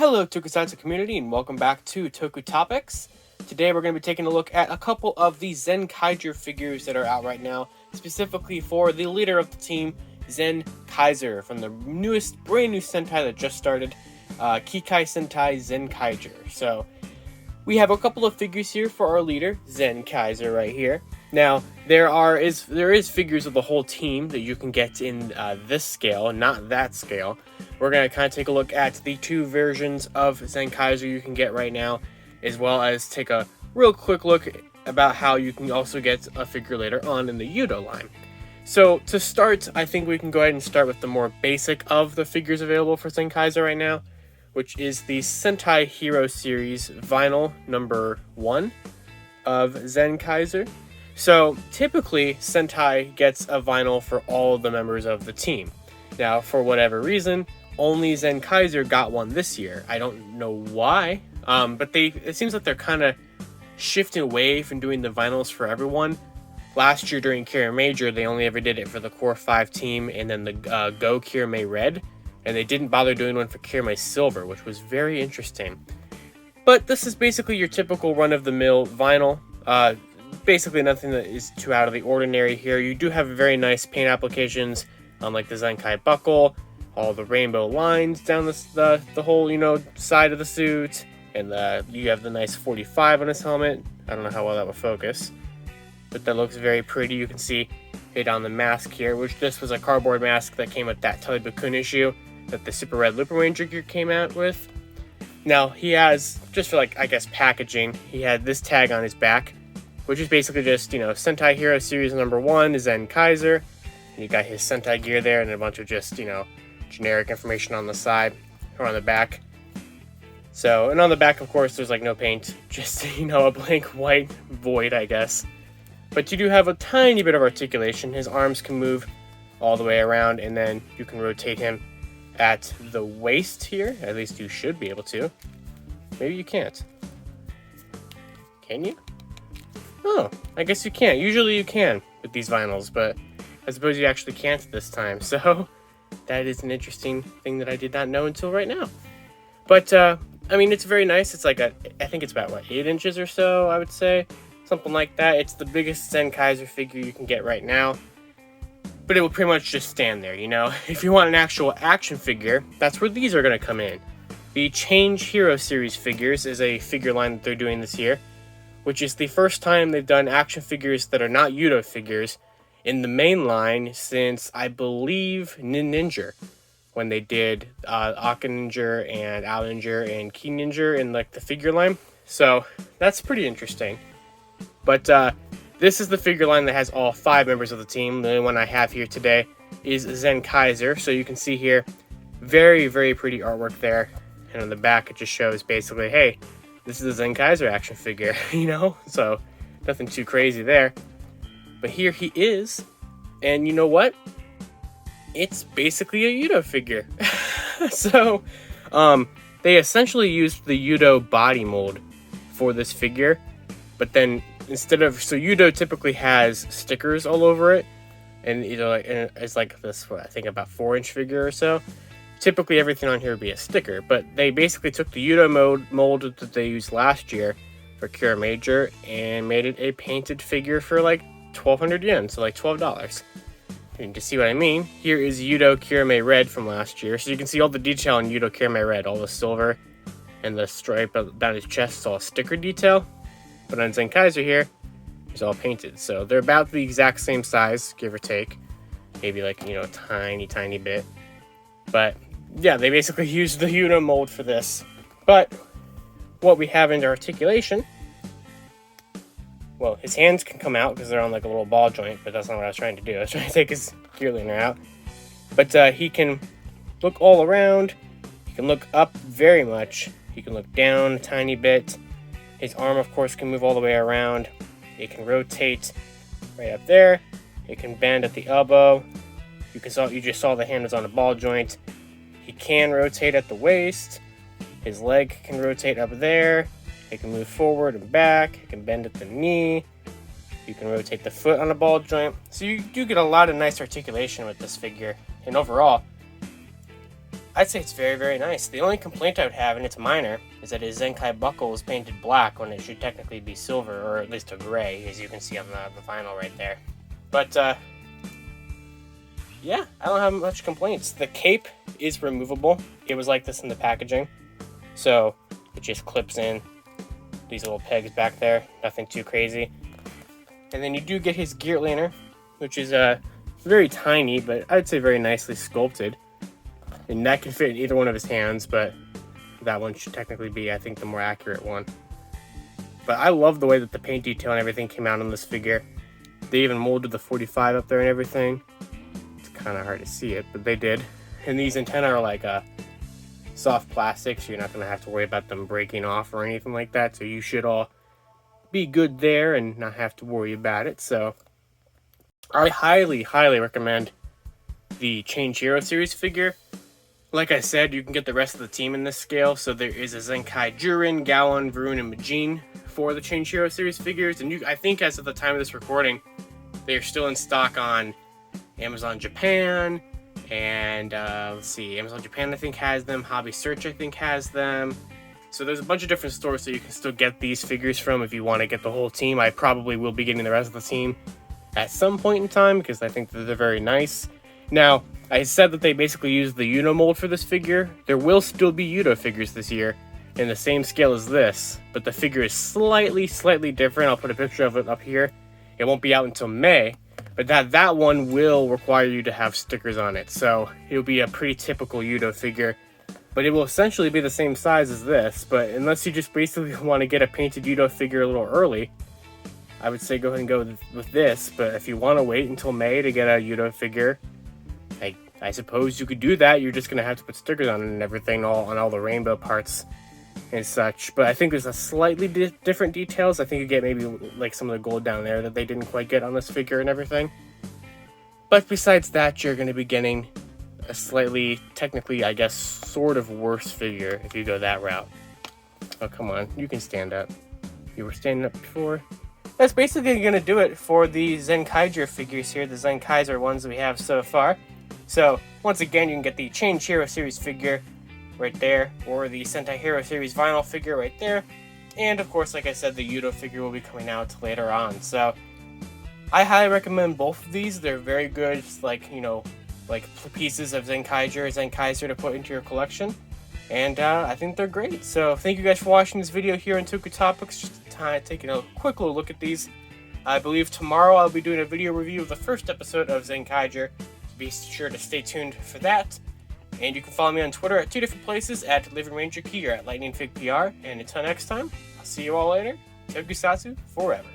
Hello Tokusatsu community and welcome back to Toku Topics. Today we're going to be taking a look at a couple of the Zenkaiger figures that are out right now, specifically for the leader of the team, Zenkaiser, from the brand new Sentai that just started, Kikai Sentai Zenkaiger. So we have a couple of figures here for our leader, Zenkaiser, right here. Now there is figures of the whole team that you can get in this scale, not that scale. We're going to kind of take a look at the two versions of Zenkaiser you can get right now, as well as take a real quick look about how you can also get a figure later on in the YUDO line. So to start, I think we can go ahead and start with the more basic of the figures available for Zenkaiser right now, which is the Sentai Hero Series vinyl number 1 of Zenkaiser. So typically, Sentai gets a vinyl for all the members of the team. Now, for whatever reason, only Zenkaiser got one this year. I don't know why, but it seems like they're kind of shifting away from doing the vinyls for everyone. Last year during Kirame Major, they only ever did it for the Core 5 team and then the Go Kirame Red, and they didn't bother doing one for Kirame Silver, which was very interesting. But this is basically your typical run-of-the-mill vinyl. Basically nothing that is too out of the ordinary here. You do have very nice paint applications on like the Zenkai buckle, all the rainbow lines down the whole, side of the suit, and you have the nice 45 on his helmet. I don't know how well that will focus, but that looks very pretty. You can see it on the mask here, which this was a cardboard mask that came with that TV-Kun issue that the Super Red Looper Ranger gear came out with. Now he has, just for packaging, he had this tag on his back, which is basically just, Sentai Hero Series number 1 is Zenkaiser. And you got his Sentai gear there and a bunch of just, generic information on the side or on the back. So, and on the back, of course, there's no paint, just, a blank white void, I guess. But you do have a tiny bit of articulation. His arms can move all the way around, and then you can rotate him at the waist here. At least you should be able to. Maybe you can't. Can you? Oh, I guess you can't. Usually you can with these vinyls, but I suppose you actually can't this time. So that is an interesting thing that I did not know until right now. But, it's very nice. It's I think it's about, 8 inches or so, I would say. Something like that. It's the biggest Zenkaiser figure you can get right now. But it will pretty much just stand there, If you want an actual action figure, that's where these are going to come in. The Change Hero Series figures is a figure line that they're doing this year, which is the first time they've done action figures that are not YUDO figures in the main line since, I believe, Ninja, when they did Aka Ninja and Ao Ninja and Ki Ninja in the figure line. So that's pretty interesting. But this is the figure line that has all 5 members of the team. The only one I have here today is Zenkaiser. So you can see here, very, very pretty artwork there. And on the back, it just shows basically, hey, this is a Zenkaiser action figure, So nothing too crazy there. But here he is, and you know what? It's basically a YUDO figure. So, they essentially used the YUDO body mold for this figure, but then so YUDO typically has stickers all over it, and it's like this, I think about 4-inch figure or so. Typically everything on here would be a sticker, but they basically took the YUDO mold that they used last year for Kirame Major and made it a painted figure for 1,200 yen, so $12. And to see what I mean, here is YUDO Kirame Red from last year. So you can see all the detail on YUDO Kirame Red, all the silver and the stripe down his chest is all sticker detail. But on Zenkaiser here, it's all painted. So they're about the exact same size, give or take. Maybe a tiny, tiny bit. But yeah, they basically used the YUDO mold for this. But what we have in articulation, well, his hands can come out because they're on a little ball joint, but that's not what I was trying to do. I was trying to take his gear liner out. But he can look all around. He can look up very much. He can look down a tiny bit. His arm, of course, can move all the way around. It can rotate right up there. It can bend at the elbow. You just saw the hand was on a ball joint. He can rotate at the waist. His leg can rotate up there. It can move forward and back. It can bend at the knee. You can rotate the foot on a ball joint. So you do get a lot of nice articulation with this figure. And overall, I'd say it's very, very nice. The only complaint I would have, and it's minor, is that his Zenkai buckle is painted black when it should technically be silver, or at least a gray, as you can see on the vinyl right there. But, yeah, I don't have much complaints. The cape is removable. It was like this in the packaging. So, it just clips in these little pegs back there. Nothing too crazy. And then you do get his gear liner, which is very tiny, but I'd say very nicely sculpted. And that can fit in either one of his hands, but that one should technically be, I think, the more accurate one. But I love the way that the paint detail and everything came out on this figure. They even molded the 45 up there and everything. It's kind of hard to see it, but they did. And these antennae are like soft plastic, so you're not going to have to worry about them breaking off or anything like that. So you should all be good there and not have to worry about it. So I highly, highly recommend the Change Hero series figure. Like I said, you can get the rest of the team in this scale. So there is a Zenkai Jurin, Gowon, Varun, and Majin for the Change Hero series figures. And I think as of the time of this recording, they are still in stock on Amazon Japan. And let's see, Amazon Japan I think has them. Hobby Search I think has them. So there's a bunch of different stores so you can still get these figures from if you want to get the whole team. I probably will be getting the rest of the team at some point in time because I think that they're very nice. Now, I said that they basically used the YUDO mold for this figure. There will still be YUDO figures this year in the same scale as this, but the figure is slightly different. I'll put a picture of it up here. It won't be out until May, but that one will require you to have stickers on it. So it'll be a pretty typical YUDO figure, but it will essentially be the same size as this. But unless you just basically want to get a painted YUDO figure a little early, I would say go ahead and go with this. But if you want to wait until May to get a YUDO figure, I suppose you could do that. You're just going to have to put stickers on it and everything, on all the rainbow parts and such. But I think there's a slightly different details. I think you get maybe like some of the gold down there that they didn't quite get on this figure and everything. But besides that, you're going to be getting a slightly, technically, I guess, sort of worse figure if you go that route. Oh, come on. You can stand up. You were standing up before. That's basically going to do it for the Zenkaiger figures here, the Zenkaiser ones that we have so far. So, once again, you can get the Change Hero series figure right there, or the Sentai Hero series vinyl figure right there. And, of course, like I said, the YUDO figure will be coming out later on. So, I highly recommend both of these. They're very good, like pieces of Zenkaiser to put into your collection. And I think they're great. So, thank you guys for watching this video here on Toku Topics. Just taking a quick little look at these. I believe tomorrow I'll be doing a video review of the first episode of Zenkaiger. Be sure to stay tuned for that. And you can follow me on Twitter at 2 different places, at Living Ranger Key or at LightningFigPR. And until next time, I'll see you all later. Tokusatsu forever.